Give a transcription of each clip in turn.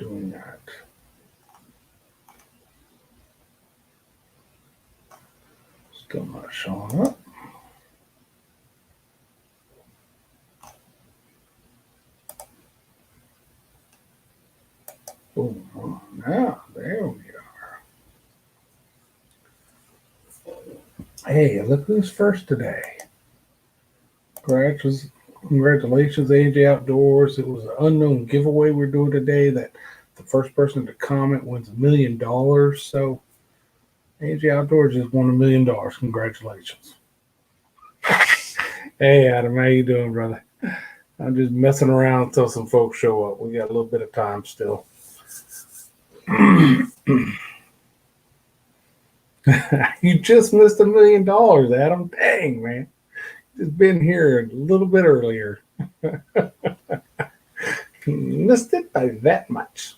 doing that. Still not showing up. Oh, now there we are. Hey, look who's first today. Congratulations, AJ Outdoors. It was an unknown giveaway we're doing today that the first person to comment wins $1 million. So AJ Outdoors just won $1 million. Congratulations. Hey, Adam, how you doing, brother? I'm just messing around until some folks show up. We got a little bit of time still. You just missed $1 million, Adam. Dang, man. Just been here a little bit earlier. Missed it by that much.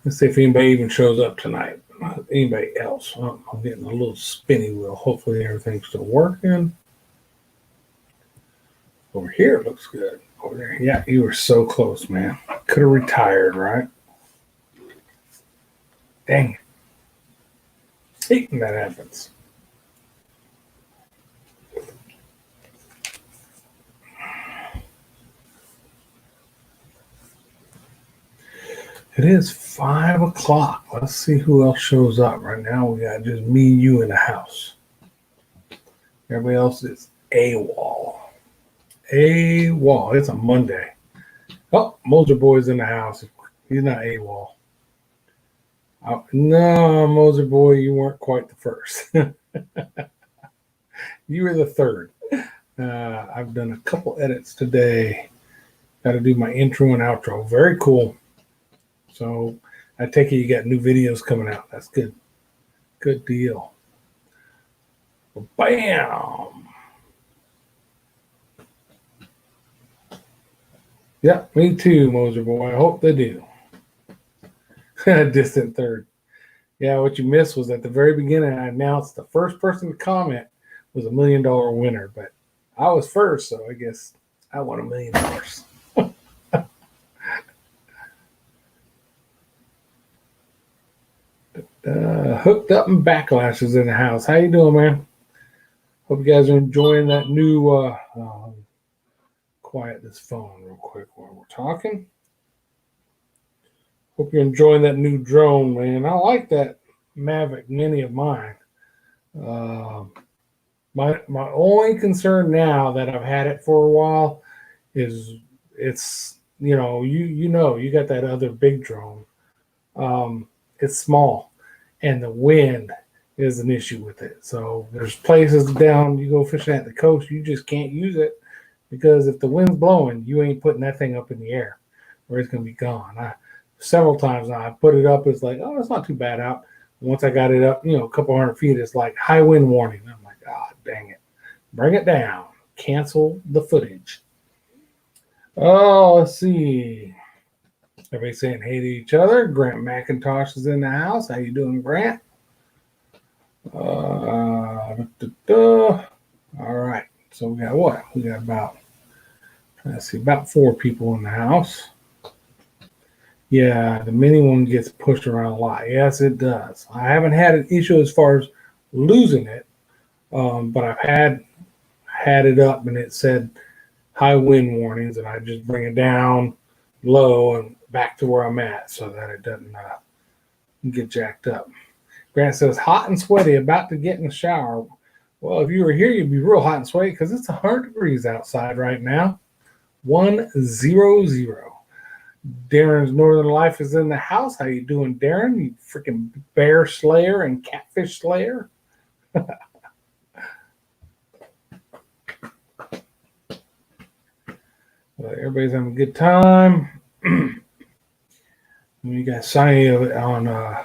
Let's see if anybody even shows up tonight. Anybody else? Oh, I'm getting a little spinny wheel. Hopefully everything's still working. Over here it looks good. Over there. Yeah, you were so close, man. Could have retired, right? Dang it. Hating that happens. It is 5 o'clock. Let's see who else shows up. Right now we got just me and you in the house. Everybody else is AWOL. AWOL. It's a Monday. Oh, Moser Boy's in the house. He's not AWOL. No, Moser Boy, you weren't quite the first. You were the third. I've done a couple edits today. Got to do my intro and outro. Very cool. So I take it you got new videos coming out. That's good. Good deal. Bam. Yeah, me too, Moser Boy. I hope they do. Distant third. Yeah, what you missed was at the very beginning, I announced the first person to comment was $1 million winner, but I was first, so I guess I won $1 million. Hooked Up and Backlashes in the house. How you doing, man? Hope you guys are enjoying that new quiet this phone real quick while we're talking. Hope you're enjoying that new drone, man. I like that Mavic Mini of mine. My only concern now that I've had it for a while is it's you got that other big drone. It's small, and the wind is an issue with it. So there's places down you go fishing at the coast, you just can't use it because if the wind's blowing, you ain't putting that thing up in the air, or it's gonna be gone. Several times now I put it up, it's like, oh, it's not too bad out. Once I got it up, a couple hundred feet, it's like high wind warning. I'm like, oh, dang it. Bring it down. Cancel the footage. Oh, let's see. Everybody saying hey to each other. Grant McIntosh is in the house. How you doing, Grant? All right. So we got what? We got about 4 people in the house. Yeah, the mini one gets pushed around a lot. Yes, it does. I haven't had an issue as far as losing it, but I've had it up and it said high wind warnings, and I just bring it down low and back to where I'm at so that it doesn't get jacked up. Grant says, hot and sweaty, about to get in the shower. Well, if you were here, you'd be real hot and sweaty because it's 100 degrees outside right now. 100. Darren's Northern Life is in the house. How you doing, Darren? You freaking bear slayer and catfish slayer. Well, everybody's having a good time. You guys saw it on I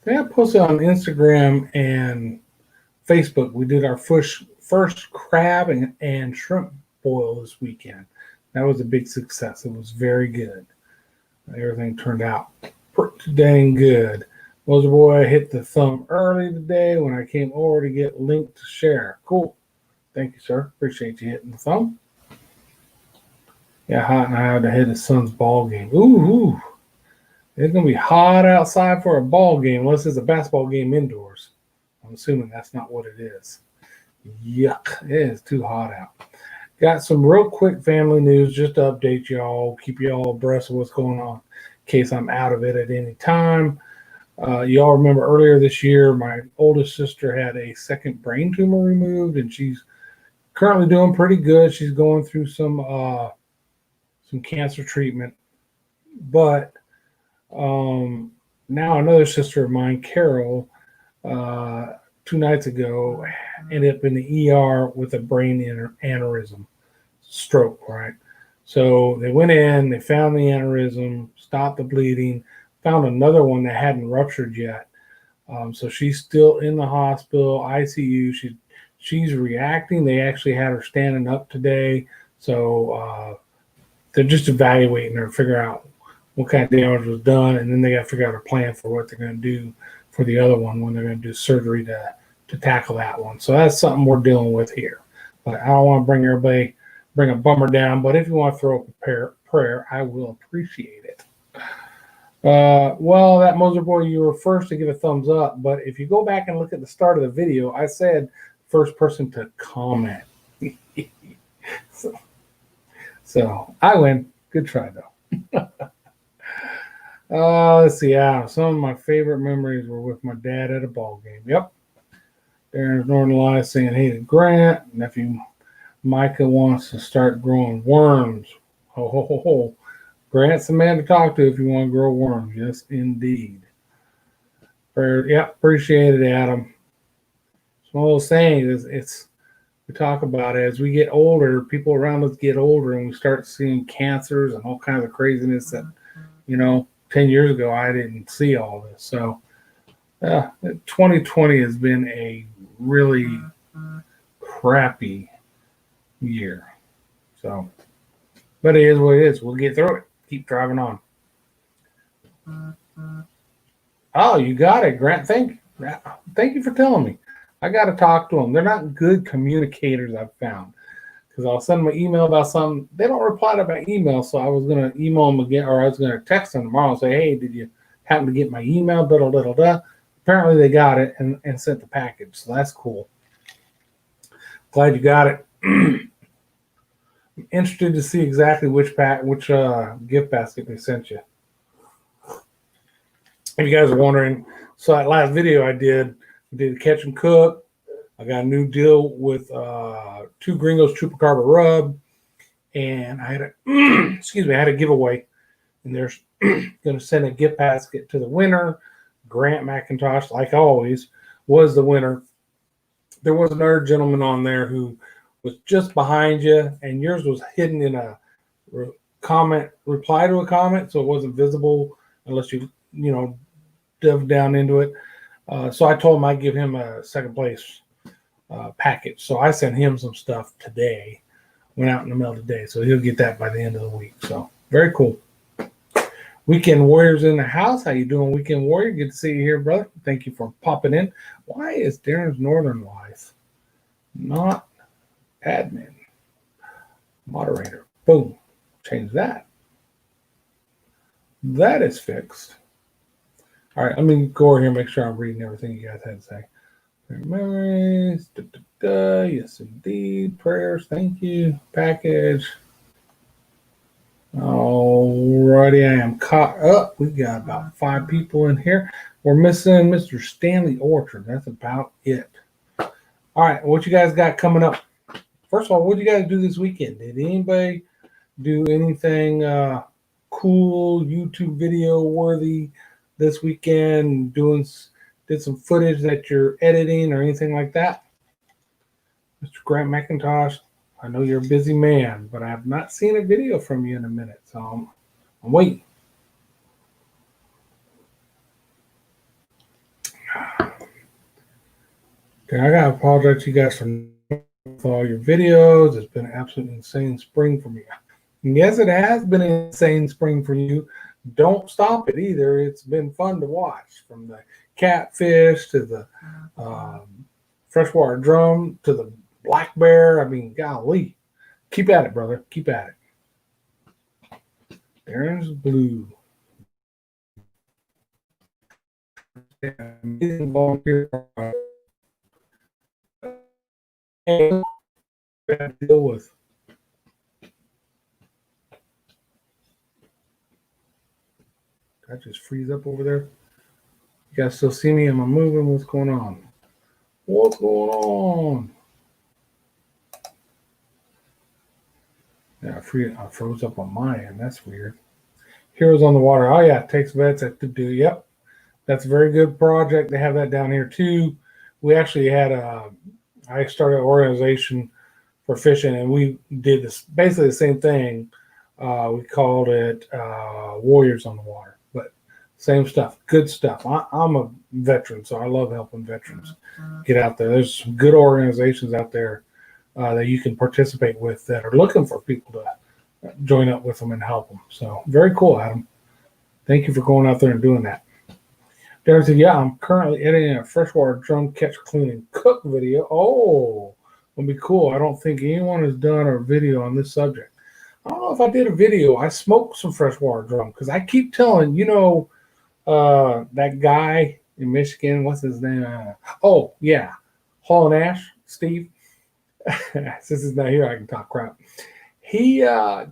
think I posted on Instagram and Facebook. We did our first crab and shrimp boil this weekend. That was a big success. It was very good. Everything turned out pretty dang good. Moser Boy hit the thumb early today when I came over to get link to share. Cool. Thank you, sir. Appreciate you hitting the thumb. Yeah, hot and I had to hit his son's ball game. Ooh. It's going to be hot outside for a ball game unless it's a basketball game indoors. I'm assuming that's not what it is. Yuck. It is too hot out. Got some real quick family news just to update y'all, keep y'all abreast of what's going on in case I'm out of it at any time. Y'all remember earlier this year, my oldest sister had a second brain tumor removed, and she's currently doing pretty good. She's going through some cancer treatment. But now another sister of mine, Carol, 2 nights ago, ended up in the ER with a brain aneurysm, stroke, right? So they went in, they found the aneurysm, stopped the bleeding, found another one that hadn't ruptured yet. So she's still in the hospital, ICU. She's reacting. They actually had her standing up today. So they're just evaluating her, figure out what kind of damage was done, and then they got to figure out a plan for what they're going to do for the other one when they're going to do surgery to tackle that one. So that's something we're dealing with here. But I don't want to bring a bummer down. But if you want to throw up a prayer, I will appreciate it. Well, that Moser Boy, you were first to give a thumbs up. But if you go back and look at the start of the video, I said first person to comment. So I win. Good try, though. Let's see. Yeah, some of my favorite memories were with my dad at a ball game. Yep. There's Northern Lies saying, hey to Grant. Nephew Micah wants to start growing worms. Ho, ho, ho, ho. Grant's the man to talk to if you want to grow worms. Yes, indeed. Yeah, appreciate it, Adam. It's one of those things. We talk about it as we get older, people around us get older, and we start seeing cancers and all kinds of craziness that, 10 years ago, I didn't see all this. So 2020 has been a really crappy year. So, but it is what it is. We'll get through it. Keep driving on. Oh, you got it, Grant. Thank you for telling me. I got to talk to them. They're not good communicators, I've found. Because I'll send them an email about something. They don't reply to my email, so I was going to email them again, or I was going to text them tomorrow and say, hey, did you happen to get my email? Apparently they got it and sent the package, so that's cool. Glad you got it. I'm interested to see exactly which gift basket they sent you. If you guys are wondering, so that last video I did Catch and Cook. I got a new deal with 2 Gringos Chupacabra Rub, and I had a giveaway, and they're going to send a gift basket to the winner. Grant McIntosh, like always, was the winner. There was another gentleman on there who was just behind you, and yours was hidden in a reply to a comment, so it wasn't visible unless you dove down into it. So I told him I'd give him a second place package. So I sent him some stuff today. Went out in the mail today, so he'll get that by the end of the week. So very cool. Weekend Warriors in the house. How you doing, Weekend Warrior? Good to see you here, brother. Thank you for popping in. Why is Darren's Northern Life not admin? Moderator. Boom. Change that. That is fixed. All right, let me go over here and make sure I'm reading everything you guys had to say. Memories. Yes, indeed. Prayers. Thank you. Package. Alrighty, I am caught up. We got about 5 people in here. We're missing Mr. Stanley Orchard. That's about it. All right, what you guys got coming up? First of all, what did you guys do this weekend? Did anybody do anything cool, YouTube video worthy this weekend? Did some footage that you're editing or anything like that? Mr. Grant McIntosh, I know you're a busy man, but I have not seen a video from you in a minute, so I'm waiting. Okay, I gotta apologize to you guys for all your videos. It's been an absolutely insane spring for me. And yes, it has been an insane spring for you, don't stop it either. It's been fun to watch, from the catfish to the freshwater drum to the black bear. I mean, golly, keep at it, brother. Keep at it. There's blue. Amazing volunteer and to deal with. I just freeze up over there. You guys still see me? Am I moving? What's going on? What's going on? Yeah, I froze up on my end. That's weird. Heroes on the Water. Oh, yeah, takes vets at to do. Yep. That's a very good project. They have that down here, too. We actually had I started an organization for fishing, and we did this basically the same thing. We called it Warriors on the Water, but same stuff, good stuff. I'm a veteran, so I love helping veterans get out there. There's some good organizations out there that you can participate with that are looking for people to join up with them and help them. So very cool, Adam. Thank you for going out there and doing that. Darren said, yeah, I'm currently editing a freshwater drum catch, clean, and cook video. Oh, it'll be cool. I don't think anyone has done a video on this subject. I don't know if I did a video. I smoked some freshwater drum because I keep telling, that guy in Michigan, what's his name? Oh, yeah, Hall and Ash, Steve. Since he's not here, I can talk crap. He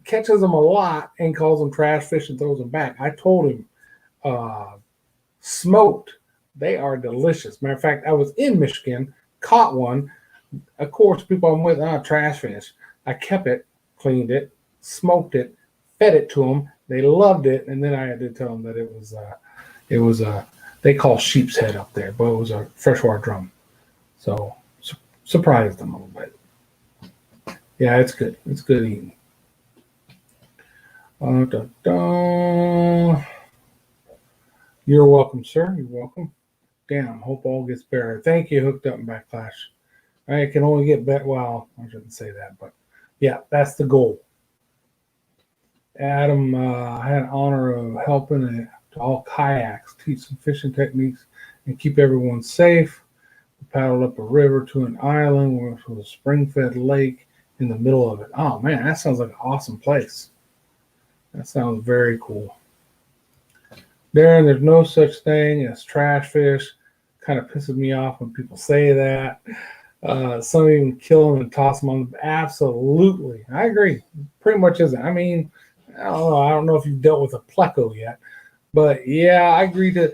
catches them a lot and calls them trash fish and throws them back. I told him, smoked, they are delicious. Matter of fact, I was in Michigan, caught one. Of course, people I'm with, trash fish. I kept it, cleaned it, smoked it, fed it to them. They loved it, and then I had to tell them that it was they call sheep's head up there, but it was a freshwater drum. So surprised them a little bit. Yeah, it's good. It's good eating. You're welcome, sir. You're welcome. Damn, hope all gets better. Thank you, Hooked Up in Backlash. I can only get better. Well, I shouldn't say that, but yeah, that's the goal. Adam had an honor of helping all kayaks teach some fishing techniques and keep everyone safe. We paddled up a river to an island where it was a spring-fed lake in the middle of it. Oh, man, that sounds like an awesome place. That sounds very cool. Darren, there's no such thing as trash fish. Kind of pisses me off when people say that. Some even kill them and toss them on the. Absolutely. I agree. Pretty much isn't. I mean, I don't know if you've dealt with a pleco yet, but yeah, I agree to,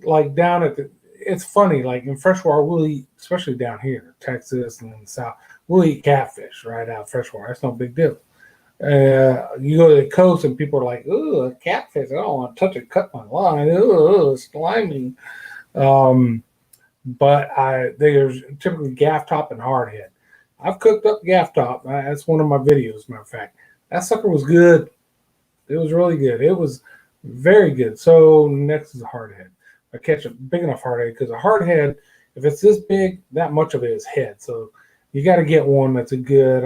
like, down at it's funny, like in freshwater, we'll eat, especially down here, Texas and in the South, we'll eat catfish right out of freshwater. That's no big deal. You go to the coast and people are like, ooh, a catfish, I don't want to touch it, cut my line, ooh, slimy. But there's typically gaff top and hardhead. I've cooked up gaff top. That's one of my videos, matter of fact. That sucker was good. It was really good. It was very good. So next is a hardhead. I catch a big enough hardhead, because a hardhead, if it's this big, that much of it is head. So you got to get one that's a good,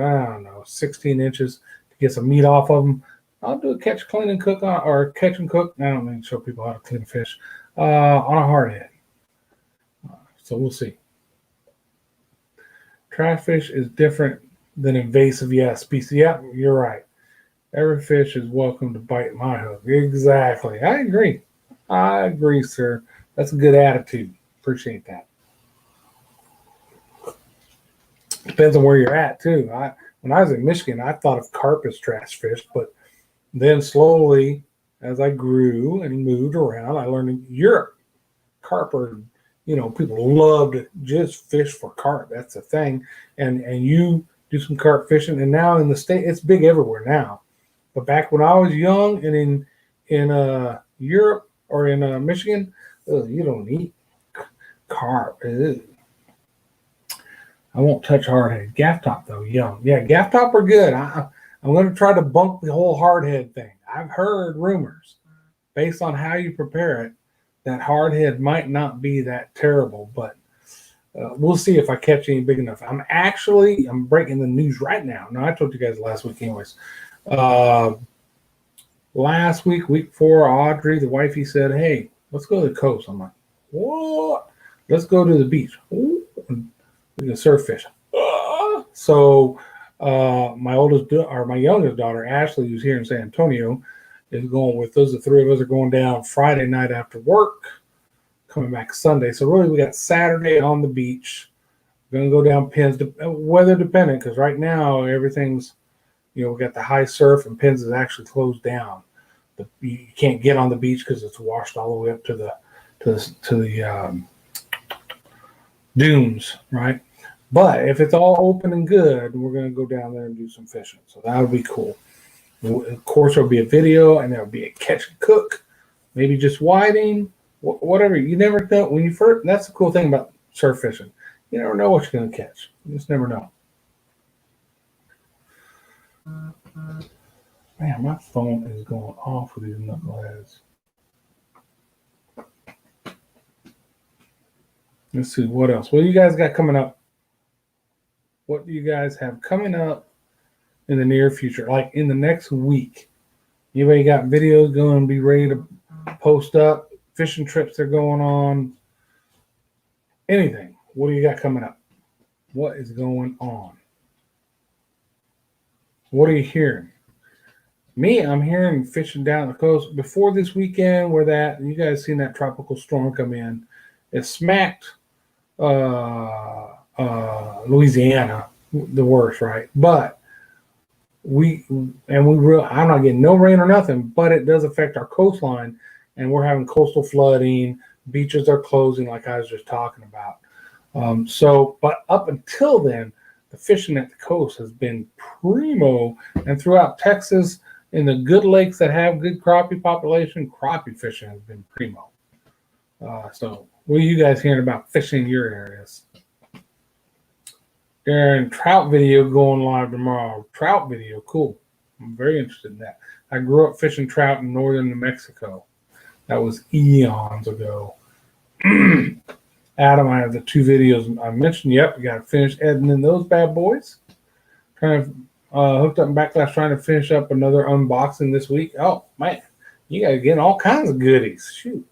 16 inches to get some meat off of them. I'll do a catch, clean, and cook or catch and cook. I don't mean to show people how to clean fish on a hardhead. So we'll see. Trash fish is different than invasive species. Yeah, you're right. Every fish is welcome to bite my hook. Exactly. I agree, sir. That's a good attitude. Appreciate that. Depends on where you're at, too. When I was in Michigan, I thought of carp as trash fish, but then slowly, as I grew and moved around, I learned in Europe, carp are, people love to just fish for carp. That's the thing. And you do some carp fishing, and now in the state, it's big everywhere now. But back when I was young and in Europe or in Michigan, you don't eat carp. Ugh. I won't touch hardhead. Gaff top, though, yum. Yeah, gaff top are good. I'm going to try to bunk the whole hardhead thing. I've heard rumors, based on how you prepare it, that hardhead might not be that terrible, but we'll see if I catch any big enough. I'm breaking the news right now. No, I told you guys last week anyways. Last week, week 4, Audrey, the wifey, said, "Hey, let's go to the coast." I'm like, "What? Let's go to the beach. Ooh, we can surf fish." So, my youngest daughter, Ashley, who's here in San Antonio, is going with us. The three of us are going down Friday night after work, coming back Sunday. So really, we got Saturday on the beach. We're gonna go down Pins, weather dependent, because right now everything's, we got the high surf, and Pins is actually closed down. You can't get on the beach because it's washed all the way up to the dunes, right? But if it's all open and good, we're going to go down there and do some fishing. So that would be cool. Of course, there'll be a video, and there'll be a catch and cook, maybe just whiting, whatever. You never know when you first. That's the cool thing about surf fishing. You never know what you're going to catch. You just never know. Man, my phone is going off with these knuckleheads. Let's see what else. What do you guys got coming up? What do you guys have coming up in the near future, like in the next week? Anybody got videos going to be ready to post up? Fishing trips they're going on? Anything? What do you got coming up? What is going on? What are you hearing? Me, I'm hearing fishing down the coast. Before this weekend, where you guys seen that tropical storm come in, it smacked Louisiana the worst, right? But I'm not getting no rain or nothing, but it does affect our coastline, and we're having coastal flooding. Beaches are closing, like I was just talking about. But up until then, the fishing at the coast has been primo, and throughout Texas, in the good lakes that have good crappie population, crappie fishing has been primo. So what are you guys hearing about fishing in your areas? Darren, trout video going live tomorrow. Trout video, cool. I'm very interested in that. I grew up fishing trout in northern New Mexico. That was eons ago. Adam, I have the 2 videos I mentioned. Yep, we got to finish editing those bad boys. Kind of hooked up in Backlash, trying to finish up another unboxing this week. Oh, man, you guys getting all kinds of goodies. Shoot.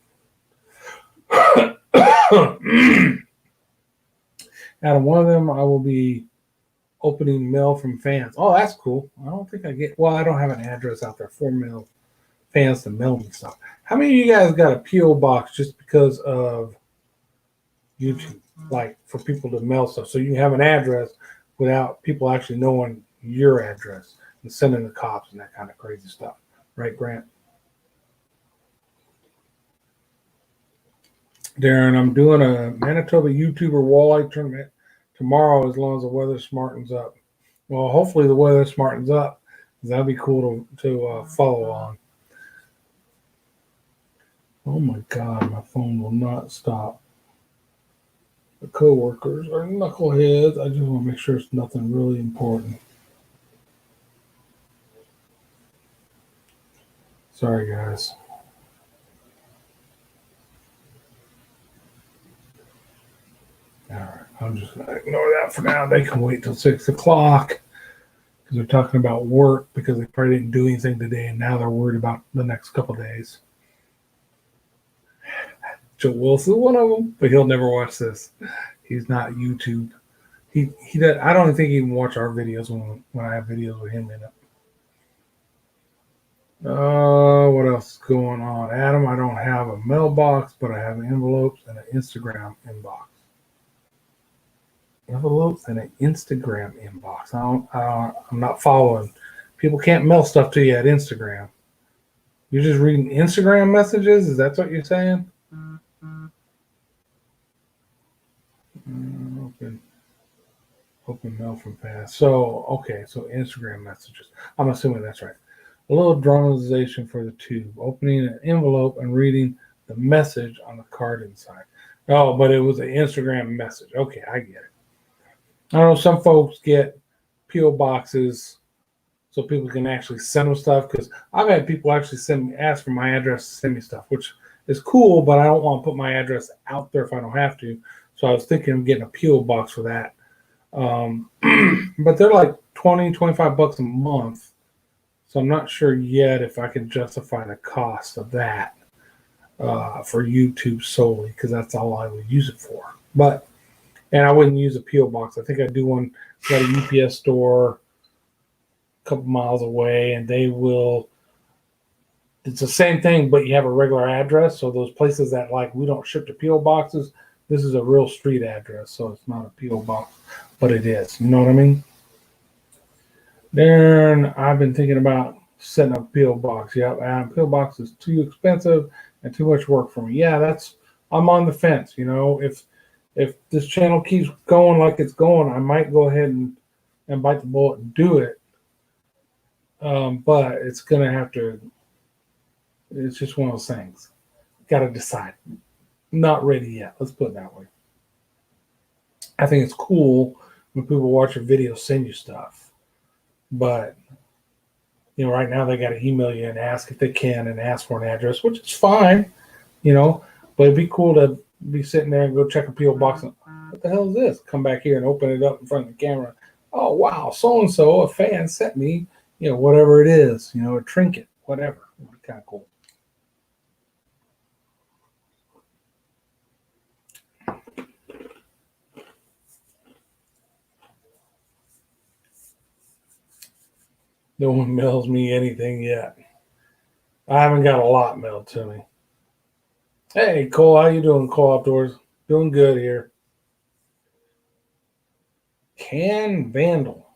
Out of one of them, I will be opening mail from fans. Oh, that's cool. I don't have an address out there for mail fans to mail me stuff. How many of you guys got a P.O. box just because of YouTube? Like for people to mail stuff. So you can have an address without people actually knowing your address and sending the cops and that kind of crazy stuff. Right, Grant? Darren, I'm doing a Manitoba YouTuber walleye tournament tomorrow as long as the weather smartens up. Well, hopefully the weather smartens up. That'd be cool to follow on. Oh my God, my phone will not stop. The coworkers are knuckleheads. I just want to make sure it's nothing really important. Sorry, guys. All right, I'm just going to ignore that for now. They can wait till 6 o'clock because they're talking about work because they probably didn't do anything today, and now they're worried about the next couple of days. Joe Wilson, one of them, but he'll never watch this. He's not YouTube. He does, I don't think he even watch our videos when I have videos with him in it. What else is going on? Adam, I don't have a mailbox, but I have envelopes and an Instagram inbox. Envelopes and an Instagram inbox. I'm not following. People can't mail stuff to you at Instagram. You're just reading Instagram messages? Is that what you're saying? Open mail from past. So Instagram messages. I'm assuming that's right. A little dramatization for the tube. Opening an envelope and reading the message on the card inside. Oh, but it was an Instagram message. Okay, I get it. I know some folks get P.O. boxes so people can actually send them stuff, because I've had people actually ask for my address to send me stuff, which is cool, but I don't want to put my address out there if I don't have to. So I was thinking of getting a P.O. box for that. But they're like $20, $25 a month. So I'm not sure yet if I can justify the cost of that for YouTube solely, because that's all I would use it for. But and I wouldn't use a PO box. I think I do one. Got a UPS store a couple miles away, and they will. It's the same thing, but you have a regular address. So those places that like we don't ship to PO boxes, this is a real street address, so it's not a PO box, but it is. You know what I mean? Then I've been thinking about setting up a PO box. Yeah, PO box is too expensive and too much work for me. Yeah, I'm on the fence. You know, if this channel keeps going like it's going, I might go ahead and bite the bullet and do it. But it's gonna have to. It's just one of those things. Got to decide. Not ready yet. Let's put it that way. I think it's cool when people watch your videos, send you stuff, but you know, right now they got to email you and ask if they can and ask for an address, which is fine, you know. But it'd be cool to be sitting there and go check a PO box. And, what the hell is this? Come back here and open it up in front of the camera. Oh wow, so and so, a fan sent me, you know, whatever it is, you know, a trinket, whatever. It'd be kind of cool. No one mails me anything yet. I haven't got a lot mailed to me. Hey Cole, how you doing, Cole Outdoors? Doing good here. Can Vandal.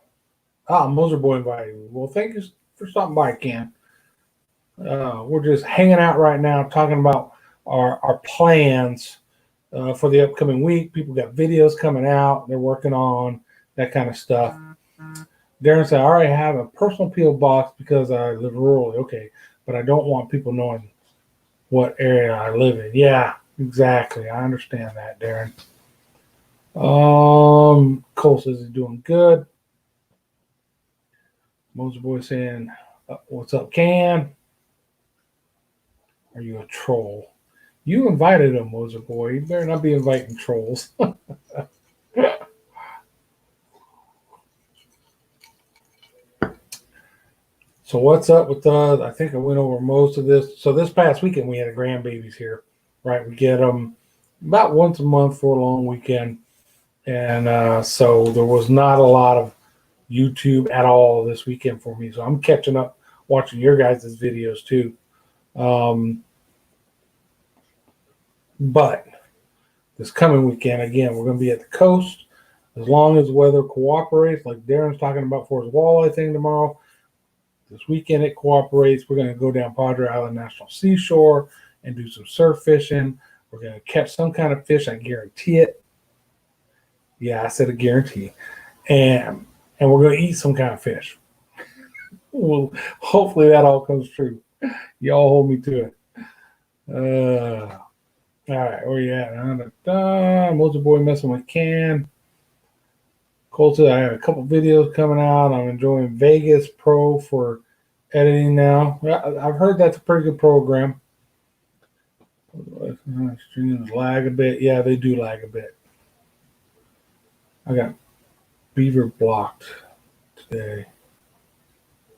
Moser Boy invited me. Well, thank you for stopping by, Ken. We're just hanging out right now, talking about our plans for the upcoming week. People got videos coming out, they're working on that kind of stuff. Darren said, I already have a personal P.O. box because I live rurally. Okay, but I don't want people knowing what area I live in. Yeah, exactly. I understand that, Darren. Cole says he's doing good. Moser Boy saying, what's up, Can? Are you a troll? You invited him, Moser Boy. You better not be inviting trolls. So what's up with I think I went over most of this. So this past weekend we had a grandbabies here, right? We get them about once a month for a long weekend. And so there was not a lot of YouTube at all this weekend for me. So I'm catching up watching your guys' videos too. But this coming weekend, again, we're going to be at the coast. As long as the weather cooperates, like Darren's talking about for his walleye thing tomorrow, this weekend it cooperates. We're going to go down Padre Island National Seashore and do some surf fishing. We're going to catch some kind of fish. I guarantee it. Yeah, I said a guarantee. And we're going to eat some kind of fish. Well, hopefully that all comes true. Y'all hold me to it. All right, where you at? Moser Boy messing with Can. Cole said I have a couple videos coming out. I'm enjoying Vegas Pro for editing now. I've heard that's a pretty good program. Streams lag a bit. Yeah, they do lag a bit. I got Beaver blocked today.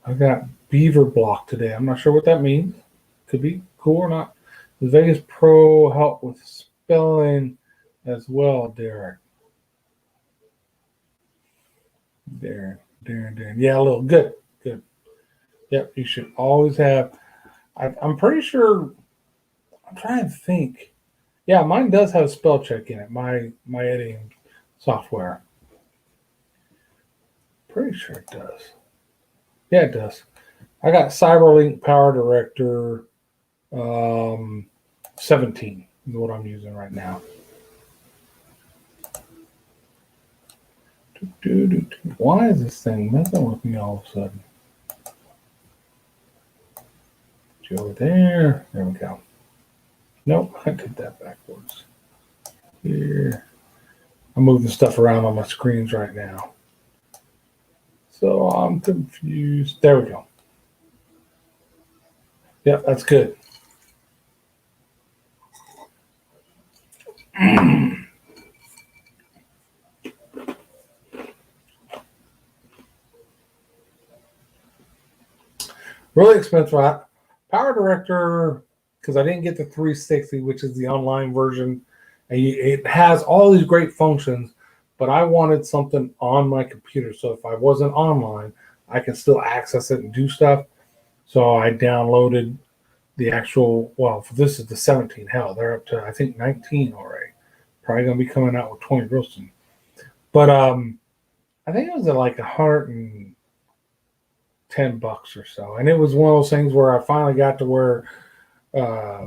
I'm not sure what that means. Could be cool or not. Does Vegas Pro help with spelling as well, Derek? Darren. Yeah, a little good. Yep, you should always have. I'm pretty sure. I'm trying to think. Yeah, mine does have spell check in it. My editing software. Pretty sure it does. Yeah, it does. I got CyberLink Power Director 17 is what I'm using right now. Why is this thing messing with me all of a sudden? Over there. There we go. Nope, I did that backwards. Here. I'm moving stuff around on my screens right now. So I'm confused. There we go. Yep, that's good. Really expensive. Power Director, because I didn't get the 360, which is the online version. And it has all these great functions, but I wanted something on my computer. So if I wasn't online, I can still access it and do stuff. So I downloaded the actual, well, this is the 17. Hell, they're up to, I think, 19 already. Probably going to be coming out with 20 real soon. But I think it was at like $110 or so. And it was one of those things where I finally got to where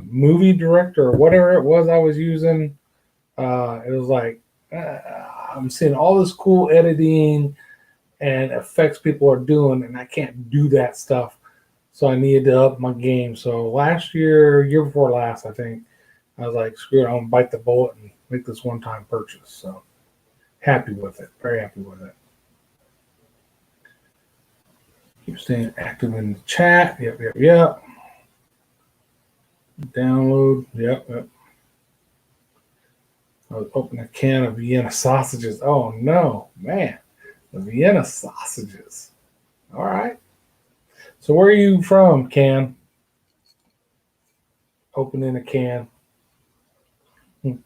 Movie Director or whatever it was I was using, it was like, I'm seeing all this cool editing and effects people are doing, and I can't do that stuff. So I needed to up my game. So last year before last, I think, I was like, screw it, I'm gonna bite the bullet and make this one-time purchase. So happy with it. Very happy with it. Keep staying active in the chat. Yep. Download. Yep. I was opening a can of Vienna sausages. Oh no, man. The Vienna sausages. All right. So where are you from, Can? Opening a can. And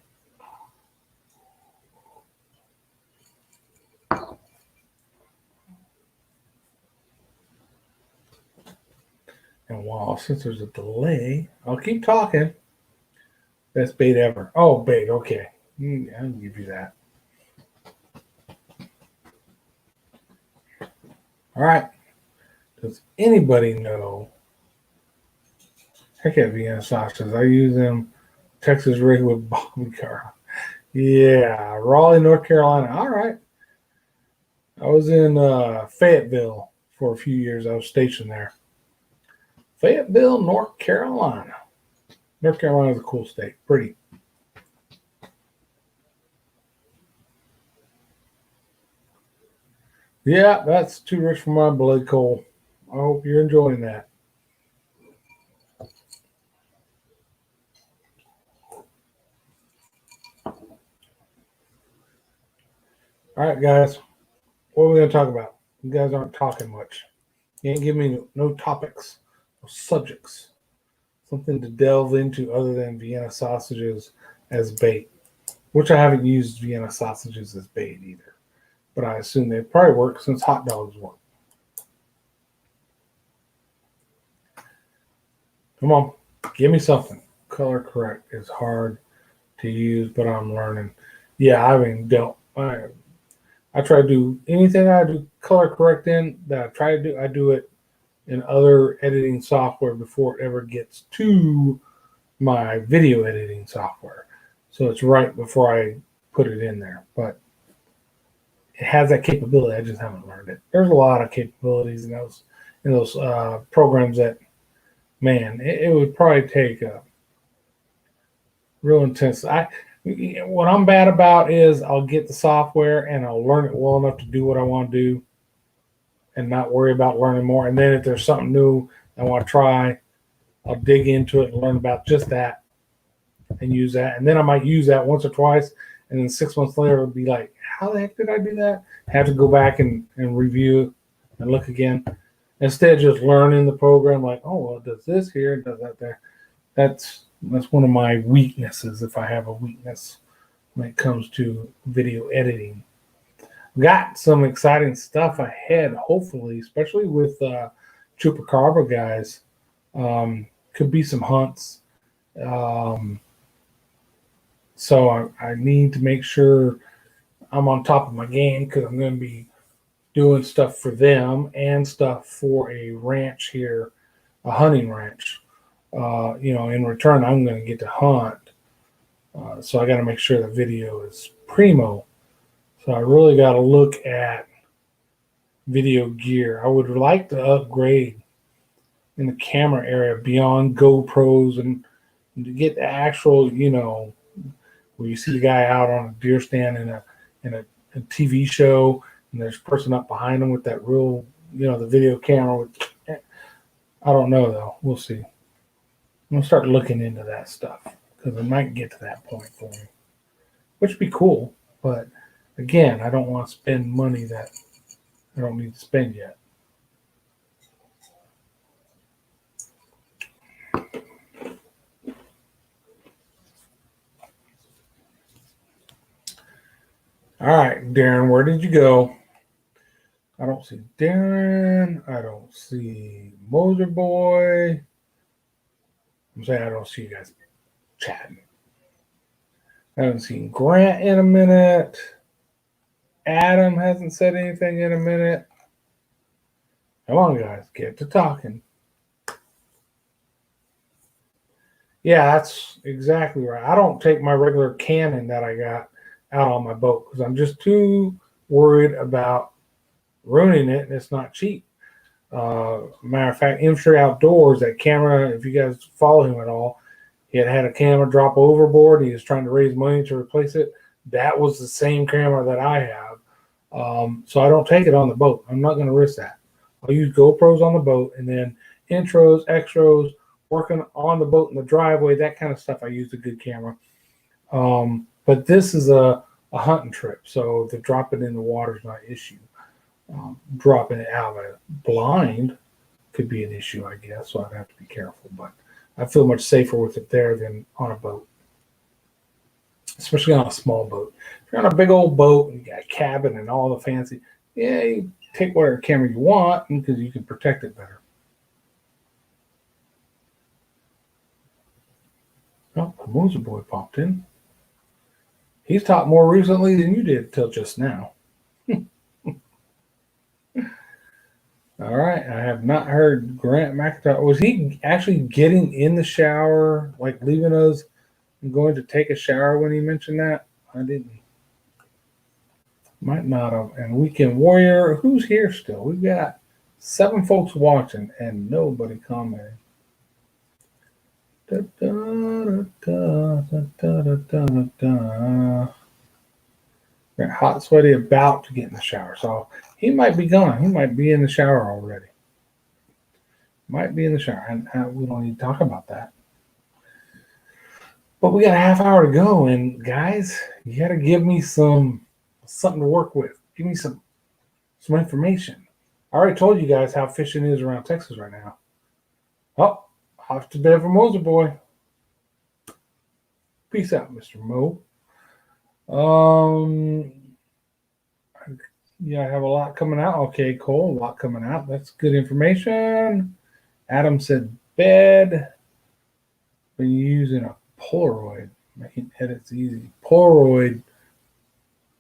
wow, since there's a delay, I'll keep talking. Best bait ever. Oh, bait. Okay. I'll give you that. All right. Does anybody know? Heck yeah, Vienna sausages. I use them Texas rig with Bobby Car. Yeah, Raleigh, North Carolina. All right. I was in Fayetteville for a few years. I was stationed there. Fayetteville, North Carolina. North Carolina is a cool state. Pretty. Yeah, that's too rich for my blood, Cole. I hope you're enjoying that. All right, guys. What are we going to talk about? You guys aren't talking much. You ain't giving me no topics, no subjects, something to delve into other than Vienna sausages as bait, which I haven't used Vienna sausages as bait either. But I assume they probably work since hot dogs work. Come on, give me something. Color correct is hard to use, but I'm learning. Yeah, I mean, don't. I try to do anything I do color correct in that I try to do. I do it in other editing software before it ever gets to my video editing software. So it's right before I put it in there. But it has that capability. I just haven't learned it. There's a lot of capabilities in those programs that, man, it would probably take a real intense. What I'm bad about is I'll get the software and I'll learn it well enough to do what I want to do and not worry about learning more. And then if there's something new I want to try, I'll dig into it and learn about just that and use that. And then I might use that once or twice. And then 6 months later, it'll be like, how the heck did I do that? Have to go back and review and look again. Instead of just learning the program, like, oh, well, it does this here, it does that there. That's one of my weaknesses, if I have a weakness when it comes to video editing. Got some exciting stuff ahead, hopefully, especially with Chupacabra guys. Could be some hunts. So I need to make sure I'm on top of my game because I'm going to be doing stuff for them and stuff for a ranch here, a hunting ranch. In return, I'm going to get to hunt. So I got to make sure the video is primo. So I really got to look at video gear. I would like to upgrade in the camera area beyond GoPros and to get the actual, where you see the guy out on a deer stand in a TV show, and there's a person up behind him with that real, the video camera. I don't know though. We'll see. I'm gonna start looking into that stuff because it might get to that point for me, which would be cool. But again, I don't want to spend money that I don't need to spend yet. All right, Darren, where did you go? I don't see Darren. I don't see Moser Boy. I'm saying I don't see you guys chatting. I haven't seen Grant in a minute. Adam hasn't said anything in a minute. Come on, guys, get to talking. Yeah, that's exactly right. I don't take my regular Canon that I got out on my boat because I'm just too worried about ruining it, and it's not cheap. Matter of fact, Infantry Outdoors, that camera, if you guys follow him at all, he had a camera drop overboard. He was trying to raise money to replace it. That was the same camera that I have. So I don't take it on the boat. I'm not going to risk that. I'll use GoPros on the boat, and then intros, extras, working on the boat in the driveway, that kind of stuff. I use a good camera. But this is a hunting trip, so the dropping in the water is not an issue. Dropping it out of a blind could be an issue, I guess. So I'd have to be careful. But I feel much safer with it there than on a boat, especially on a small boat. If you're on a big old boat and you got a cabin and all the fancy, yeah, you take whatever camera you want because you can protect it better. Oh, the Moser Boy popped in. He's talked more recently than you did till just now. All right, I have not heard Grant McIntyre. Was he actually getting in the shower, like leaving us and going to take a shower when he mentioned that? I didn't. Might not have. And Weekend Warrior, who's here still? We've got 7 folks watching and nobody commenting. Da, da, da, da, da, da, da, da, da. Hot, sweaty, about to get in the shower. So he might be gone. He might be in the shower already. Might be in the shower. And we don't need to talk about that. But we got a half hour to go. And guys, you got to give me something to work with. Give me some information. I already told you guys how fishing is around Texas right now. Oh, off to bed for Moser Boy. Peace out, Mr. Mo. Yeah, I have a lot coming out. Okay, Cole, a lot coming out. That's good information. Adam said bed. Been using a Polaroid, making edits easy. Polaroid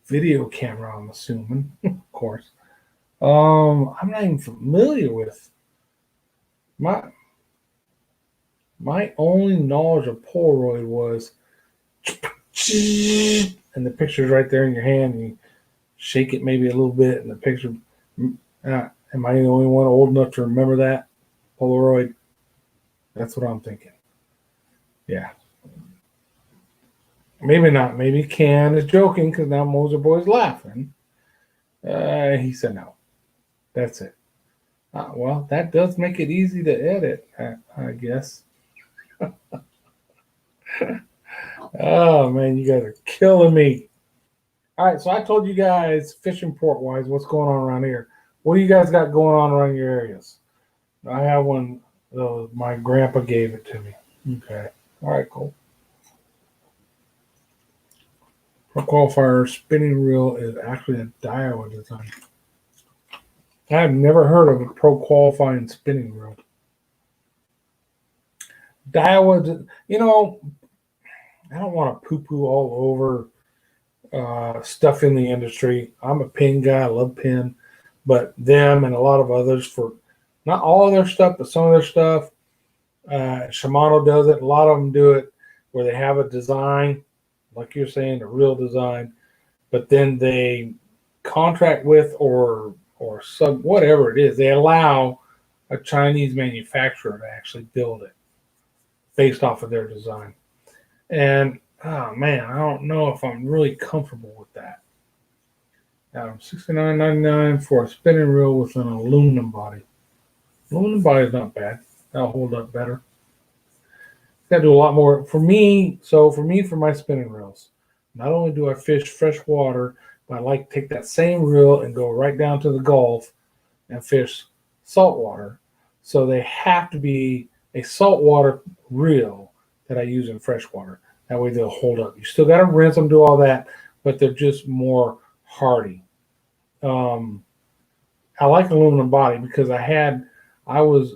video camera, I'm assuming, of course. I'm not even familiar with my only knowledge of Polaroid was and the picture's right there in your hand, and you shake it maybe a little bit, and the picture. Am I the only one old enough to remember that Polaroid? That's what I'm thinking. Yeah. Maybe not. Maybe Ken is joking because now Moser Boy's laughing. He said no. That's it. Well, that does make it easy to edit, I guess. Oh, man, you guys are killing me. All right, so I told you guys, fishing port-wise, what's going on around here. What do you guys got going on around your areas? I have one. My grandpa gave it to me. Okay. All right, cool. Pro Qualifier spinning reel is actually a Daiwa design. I've never heard of a Pro Qualifying spinning reel. Daiwa, I don't want to poo-poo all over stuff in the industry. I'm a pin guy. I love pin. But them and a lot of others, for not all of their stuff, but some of their stuff, Shimano does it. A lot of them do it where they have a design, like you're saying, a real design, but then they contract with or sub, whatever it is, they allow a Chinese manufacturer to actually build it based off of their design. And oh man, I don't know if I'm really comfortable with that. $69.99 for a spinning reel with an aluminum body. Aluminum body is not bad. That'll hold up better. Got to do a lot more for me. So for my spinning reels, not only do I fish fresh water, but I like to take that same reel and go right down to the Gulf and fish saltwater. So they have to be a saltwater reel that I use in freshwater. That way they'll hold up. You still got to rinse them, do all that, but they're just more hardy. I like aluminum body because I was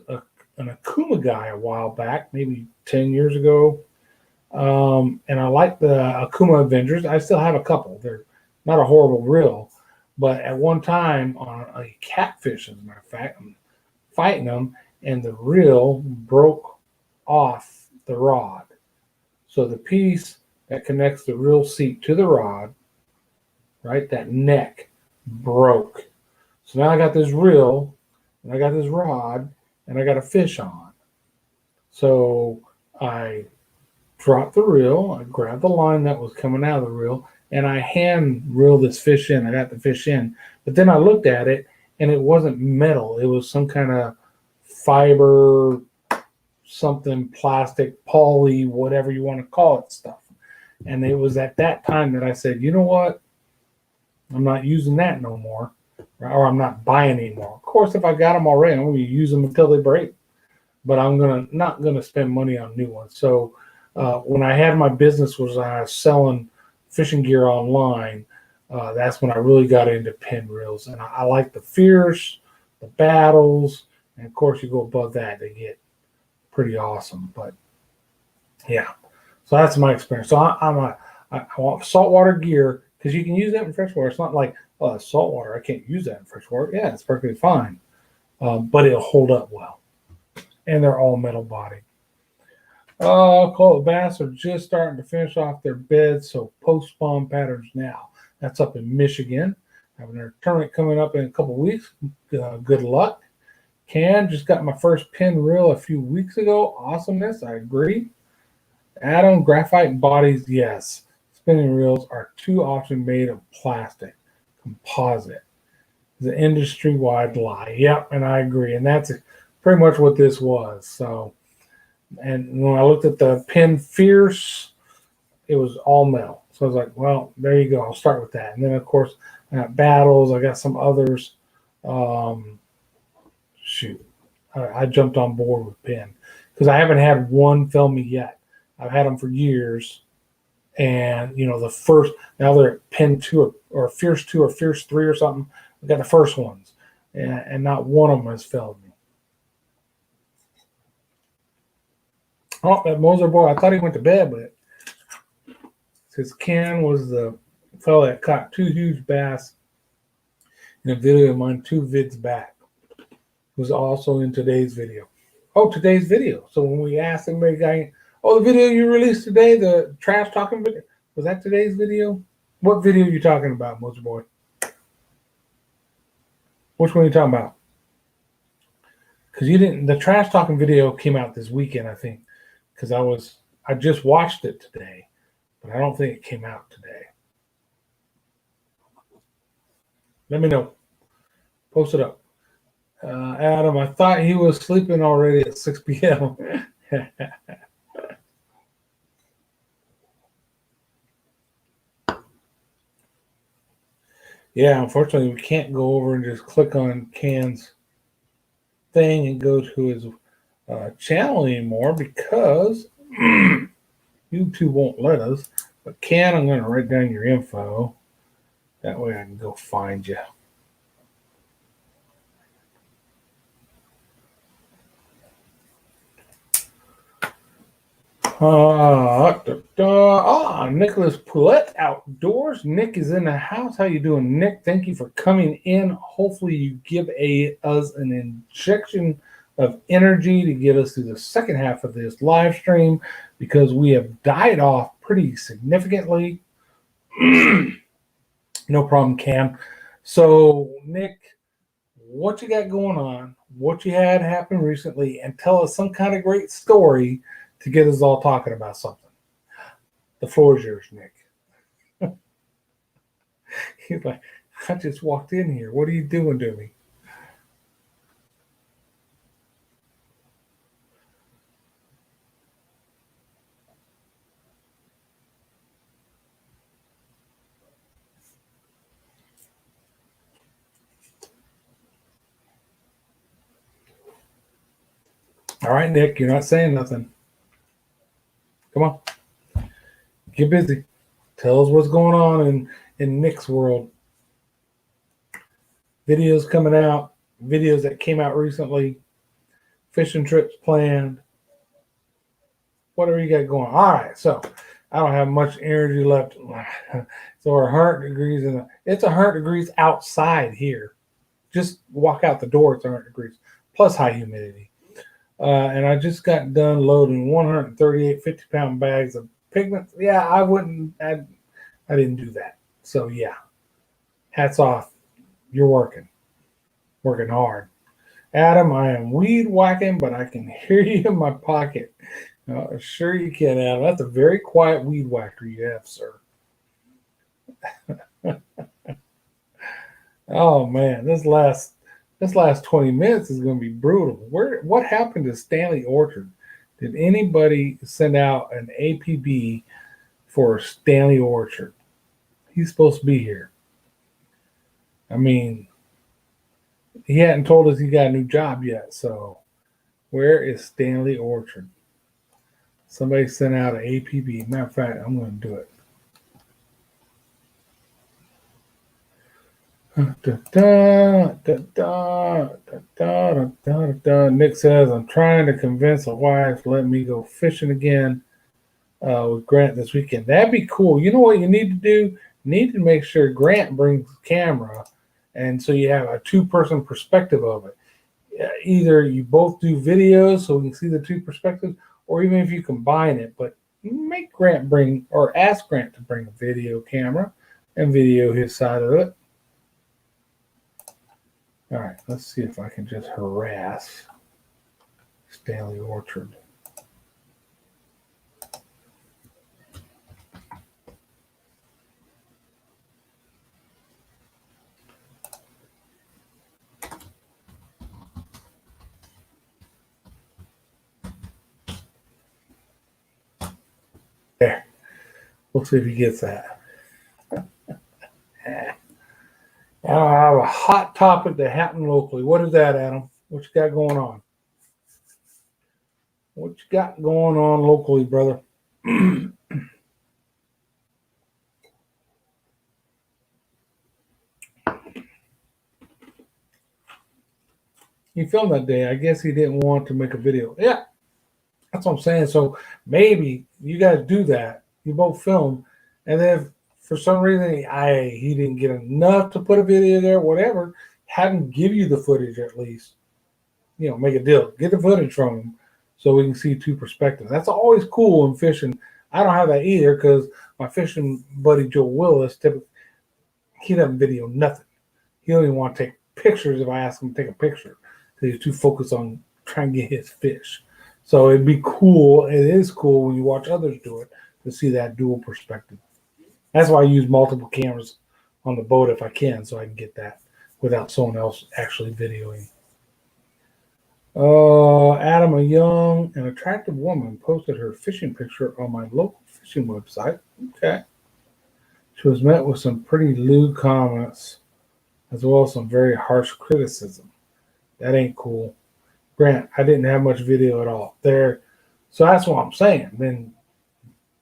an Akuma guy a while back, maybe 10 years ago. And I like the Akuma Avengers. I still have a couple. They're not a horrible reel, but at one time on a catfish, as a matter of fact, I'm fighting them, and the reel broke off the rod. So the piece that connects the reel seat to the rod, right, that neck broke. So now I got this reel, and I got this rod, and I got a fish on. So I dropped the reel, I grabbed the line that was coming out of the reel, and I hand reeled this fish in. I got the fish in. But then I looked at it, and it wasn't metal. It was some kind of fiber, something, plastic, poly, whatever you want to call it stuff. And it was at that time that I said, you know what? I'm not using that no more, or I'm not buying anymore. Of course, if I got them already, I'm going to use them until they break. But I'm not gonna spend money on new ones. So when I had my business was I was selling fishing gear online, that's when I really got into pin reels. And I like the Fierce, the Battles, and of course you go above that, they get pretty awesome. But yeah, so that's my experience. So I want saltwater gear because you can use that in freshwater. It's not like, oh, it's saltwater, I can't use that in freshwater. Yeah, it's perfectly fine, but it'll hold up well. And they're all metal body. Cold bass are just starting to finish off their beds, so post spawn patterns now. That's up in Michigan. Having their tournament coming up in a couple weeks. Good luck. Can just got my first pin reel a few weeks ago. Awesomeness, I agree. Adam, graphite bodies, yes. Spinning reels are too often made of plastic, composite. The industry-wide lie. Yep, and I agree. And that's pretty much what this was. So, and when I looked at the Pin Fierce, it was all metal. So I was like, well, there you go. I'll start with that. And then, of course, I got Battles. I got some others. I jumped on board with Pin because I haven't had one fail me yet. I've had them for years. And, the first, now they're at Pin 2 or Fierce 2 or Fierce 3 or something. I got the first ones. And not one of them has failed me. Oh, that Moser boy, I thought he went to bed, but his Ken was the fellow that caught 2 huge bass in a video of mine 2 vids back. It was also in today's video. Oh, today's video. So when we asked everybody, the video you released today, the trash talking video, was that today's video? What video are you talking about, Moser boy? Which one are you talking about? Because the trash talking video came out this weekend, I think. Because I just watched it today, but I don't think it came out today. Let me know. Post it up. Adam, I thought he was sleeping already at 6 p.m. Yeah, unfortunately, we can't go over and just click on Can's thing and go to his channel anymore because YouTube won't let us. But Can, I'm going to write down your info. That way I can go find you. Nicholas Poulet Outdoors. Nick is in the house. How you doing, Nick? Thank you for coming in. Hopefully you give us an injection of energy to get us through the second half of this live stream because we have died off pretty significantly. No problem, Cam. So, Nick, what you got going on, what you had happen recently, and tell us some kind of great story to get us all talking about something. The floor is yours, Nick. He's like, I just walked in here. What are you doing to me? All right, Nick, you're not saying nothing. Come on. Get busy. Tell us what's going on in Nick's world. videos coming out, videos that came out recently, fishing trips planned, whatever you got going. All right, so I don't have much energy left. So we're 100 degrees it's 100 degrees outside here. Just walk out the door, it's 100 degrees, plus high humidity. And I just got done loading 138 50-pound bags of pigments. Yeah, I didn't do that. So yeah, hats off. You're working hard. Adam, I am weed whacking, but I can hear you in my pocket. Sure you can, Adam. That's a very quiet weed whacker you have, sir. Oh man, this last 20 minutes is going to be brutal. What happened to Stanley Orchard? Did anybody send out an APB for Stanley Orchard? He's supposed to be here. I mean, he hadn't told us he got a new job yet. So, where is Stanley Orchard? Somebody sent out an APB. Matter of fact, I'm going to do it. Nick says, I'm trying to convince a wife to let me go fishing again with Grant this weekend. That'd be cool. You know what you need to do? You need to make sure Grant brings the camera, and so you have a two-person perspective of it. Either you both do videos so we can see the two perspectives, or even if you combine it, but make Grant bring, or ask Grant to bring a video camera and video his side of it. All right, let's see if I can just harass Stanley Orchard. There. We'll see if he gets that. I have a hot topic that happened locally. What is that, Adam? What you got going on? What you got going on locally, brother? You filmed that day. I guess he didn't want to make a video. Yeah, that's what I'm saying. So maybe you guys do that. You both film, and then if for some reason he didn't get enough to put a video there, whatever, have him give you the footage at least. You know, make a deal. Get the footage from him so we can see two perspectives. That's always cool in fishing. I don't have that either because my fishing buddy Joe Willis, typically, he doesn't video nothing. He don't even want to take pictures if I ask him to take a picture because he's too focused on trying to get his fish. So it'd be cool. It is cool when you watch others do it to see that dual perspective. That's why I use multiple cameras on the boat if I can, so I can get that without someone else actually videoing. Adam, a young and attractive woman, posted her fishing picture on my local fishing website. Okay. She was met with some pretty lewd comments, as well as some very harsh criticism. That ain't cool. Grant, I didn't have much video at all there. So that's what I'm saying. Then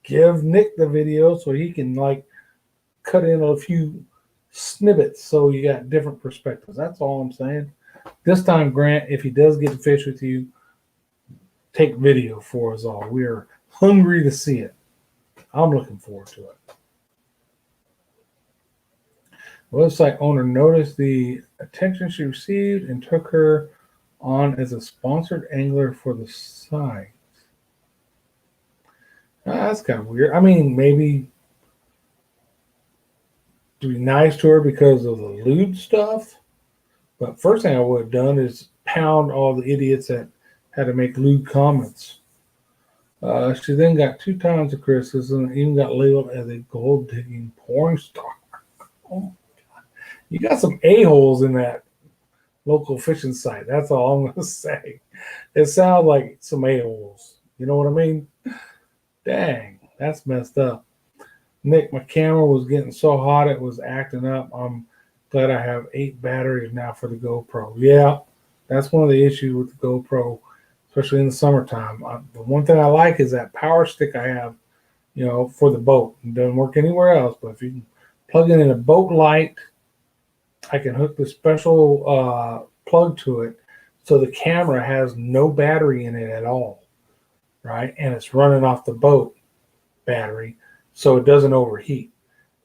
give Nick the video so he can cut in a few snippets so you got different perspectives. That's all I'm saying. This time, Grant, if he does get to fish with you, take video for us all. We are hungry to see it. I'm looking forward to it. The website owner noticed the attention she received and took her on as a sponsored angler for the site. That's kind of weird. I mean, maybe to be nice to her because of the lewd stuff. But first thing I would have done is pound all the idiots that had to make lewd comments. She then got 2 times the criticism and even got labeled as a gold-digging porn star. Oh my God. You got some a-holes in that local fishing site. That's all I'm going to say. It sounds like some a-holes. You know what I mean? Dang, that's messed up. Nick, my camera was getting so hot it was acting up. I'm glad I have 8 batteries now for the GoPro. Yeah, that's one of the issues with the GoPro, especially in the summertime. The one thing I like is that power stick I have, for the boat. It doesn't work anywhere else, but if you can plug it in a boat light I can hook the special plug to it, so the camera has no battery in it at all, right? And it's running off the boat battery, so it doesn't overheat.